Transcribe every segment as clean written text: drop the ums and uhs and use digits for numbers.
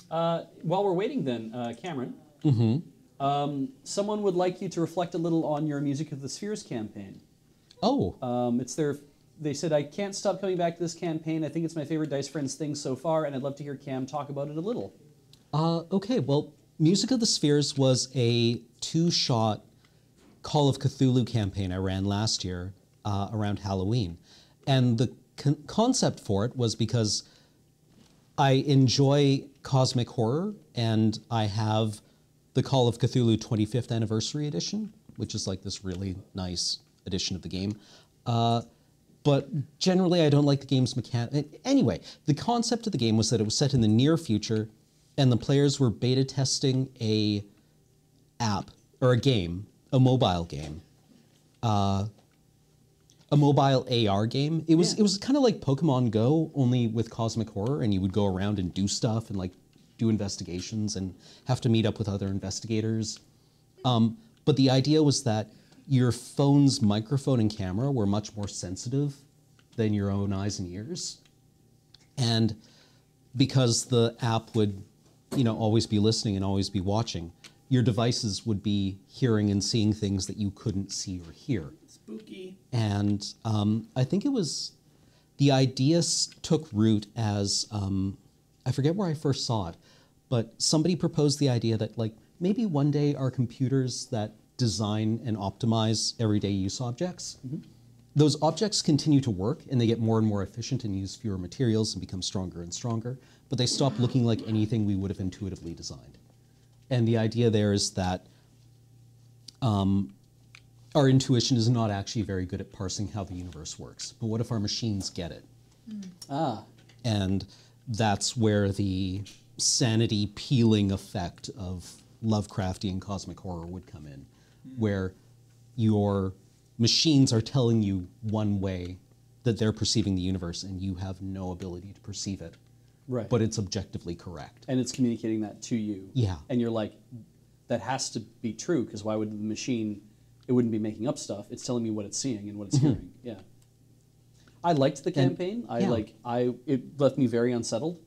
While we're waiting then, Cameron, someone would like you to reflect a little on your Music of the Spheres campaign. Oh. It's their... They said, I can't stop coming back to this campaign. I think it's my favorite Dice Friends thing so far, and I'd love to hear Cam talk about it a little. Okay, well, Music of the Spheres was a 2-shot Call of Cthulhu campaign I ran last year around Halloween. And the concept for it was because I enjoy cosmic horror, and I have the Call of Cthulhu 25th Anniversary Edition, which is like this really nice edition of the game. But generally, I don't like the game's mechanic. Anyway, the concept of the game was that it was set in the near future, and the players were beta testing a app, or a game, a mobile game, a mobile AR game. It was kind of like Pokemon Go, only with cosmic horror, and you would go around and do stuff and like do investigations and have to meet up with other investigators. But the idea was that your phone's microphone and camera were much more sensitive than your own eyes and ears. And because the app would, always be listening and always be watching, your devices would be hearing and seeing things that you couldn't see or hear. Spooky. And I think it was, the idea took root as, I forget where I first saw it, but somebody proposed the idea that maybe one day our computers that design and optimize everyday use objects. Those objects continue to work and they get more and more efficient and use fewer materials and become stronger and stronger, but they stop looking like anything we would have intuitively designed. And the idea there is that our intuition is not actually very good at parsing how the universe works, but what if our machines get it? And that's where the sanity peeling effect of Lovecraftian cosmic horror would come in, where your machines are telling you one way that they're perceiving the universe and you have no ability to perceive it. Right. But it's objectively correct. And it's communicating that to you. Yeah. And you're like, that has to be true, because why would the machine, it wouldn't be making up stuff. It's telling me what it's seeing and what it's hearing. Yeah. I liked the campaign. It left me very unsettled.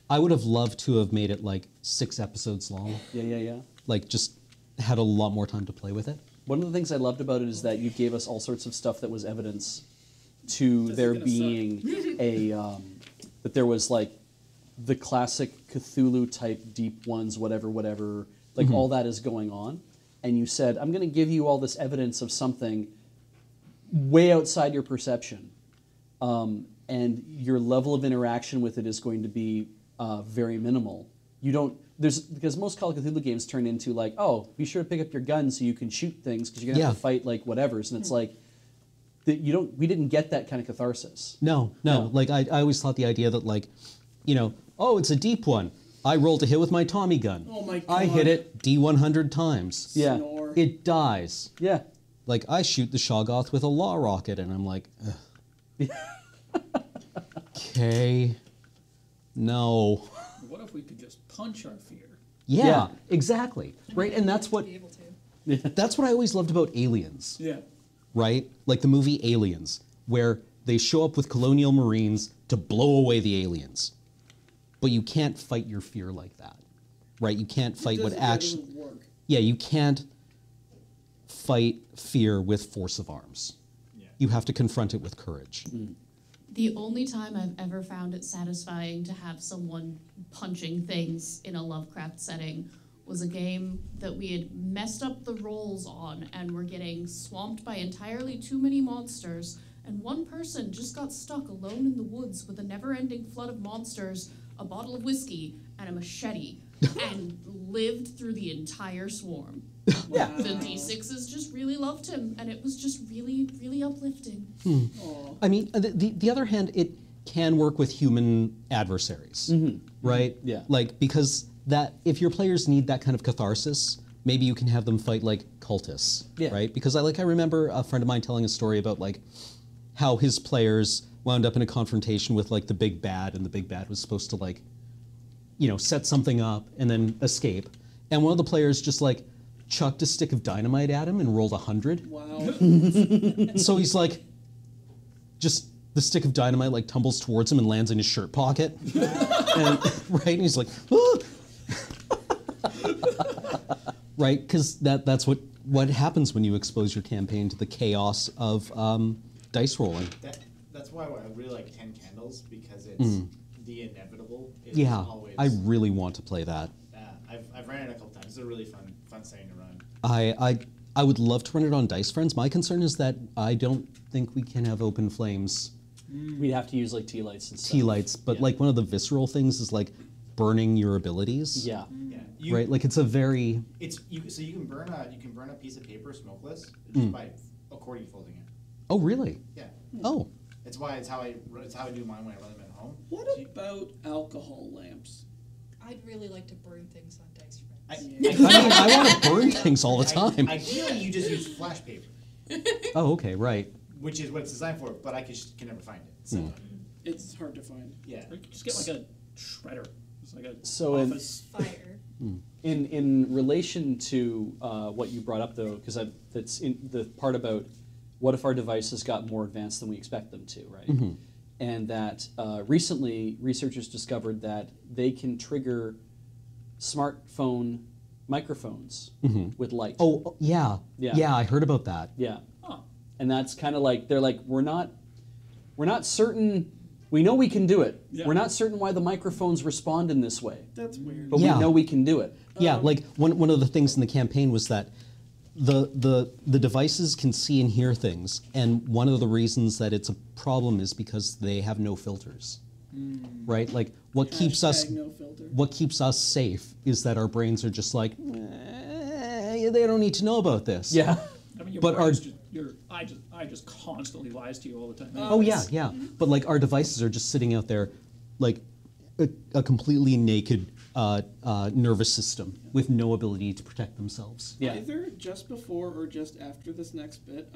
I would have loved to have made it 6 episodes long. Yeah. Just had a lot more time to play with it. One of the things I loved about it is that you gave us all sorts of stuff that was evidence to there being that there was the classic Cthulhu type deep ones, whatever, all that is going on. And you said, I'm going to give you all this evidence of something way outside your perception. And your level of interaction with it is going to be very minimal. Because most Call of Cthulhu games turn into be sure to pick up your gun so you can shoot things because you're gonna have to fight whatevers, and it's we didn't get that kind of catharsis. No. I always thought the idea that it's a deep one. I rolled a hit with my Tommy gun. Oh my God. I hit it D100 times. Yeah. Snore. It dies. Yeah. I shoot the Shoggoth with a law rocket, and I'm like, okay, no. What if we could just punch our fear? Yeah, exactly. Right, and that's what Be able to. that's what I always loved about Aliens. Yeah. Right, like the movie Aliens, where they show up with colonial marines to blow away the aliens, but you can't fight your fear like that, right? You can't fight what actually. Doesn't work. Yeah, you can't fight fear with force of arms. Yeah. You have to confront it with courage. The only time I've ever found it satisfying to have someone punching things in a Lovecraft setting was a game that we had messed up the rolls on and were getting swamped by entirely too many monsters, and one person just got stuck alone in the woods with a never-ending flood of monsters, a bottle of whiskey, and a machete, and lived through the entire swarm. Yeah. The D6s just really loved him, and it was just really, really uplifting. I mean, the other hand, it can work with human adversaries, right? Yeah. Because that if your players need that kind of catharsis, maybe you can have them fight cultists, right? Because I remember a friend of mine telling a story about how his players wound up in a confrontation with the big bad, and the big bad was supposed to set something up and then escape, and one of the players just chucked a stick of dynamite at him and rolled 100. Wow. So he's just the stick of dynamite tumbles towards him and lands in his shirt pocket. And, right? And he's like, ah! Right? Because that's what happens when you expose your campaign to the chaos of dice rolling. That's why I really like 10 Candles, because it's the inevitable is Yeah, always. I really want to play that. I've ran it a couple times. It's a really fun setting to run. I would love to run it on Dice Friends. My concern is that I don't think we can have open flames. We'd have to use like tea lights and stuff. Tea lights, but Yeah. like one of the visceral things is like burning your abilities. Yeah. Yeah. Right? Like it's a very So you can burn a piece of paper smokeless just by accordion folding it. Oh really? Yeah. Oh. It's how I do mine when I run them at home. What So about alcohol lamps? I'd really like to burn things on Dice Friends. I mean, I want to burn things all the time. Ideally, you just use flash paper, Oh, okay, right. which is what it's designed for, but I can never find it. So, It's hard to find. Yeah. Or you could just get like a shredder. It's like a So in- office. Fire. In relation to what you brought up, though, because that's in the part about what if our devices got more advanced than we expect them to, right? And that recently researchers discovered that they can trigger smartphone microphones with light. Oh, yeah. Yeah. Yeah, I heard about that. Yeah. Huh. And that's kind of like they're like we're not certain. We know we can do it. Yeah. We're not certain why the microphones respond in this way, That's weird. but Yeah. we know we can do it. Yeah, like one of the things in the campaign was that the devices can see and hear things, and one of the reasons that it's a problem is because they have no filters. Right? Like what keeps us Hashtag no filter. what keeps us safe is that our brains are just like they don't need to know about this. Yeah. I mean, your But brain's our- just, I just constantly lies to you all the time. Oh yeah, yeah. But like our devices are just sitting out there, like a completely naked nervous system with no ability to protect themselves. Yeah. Either just before or just after this next bit,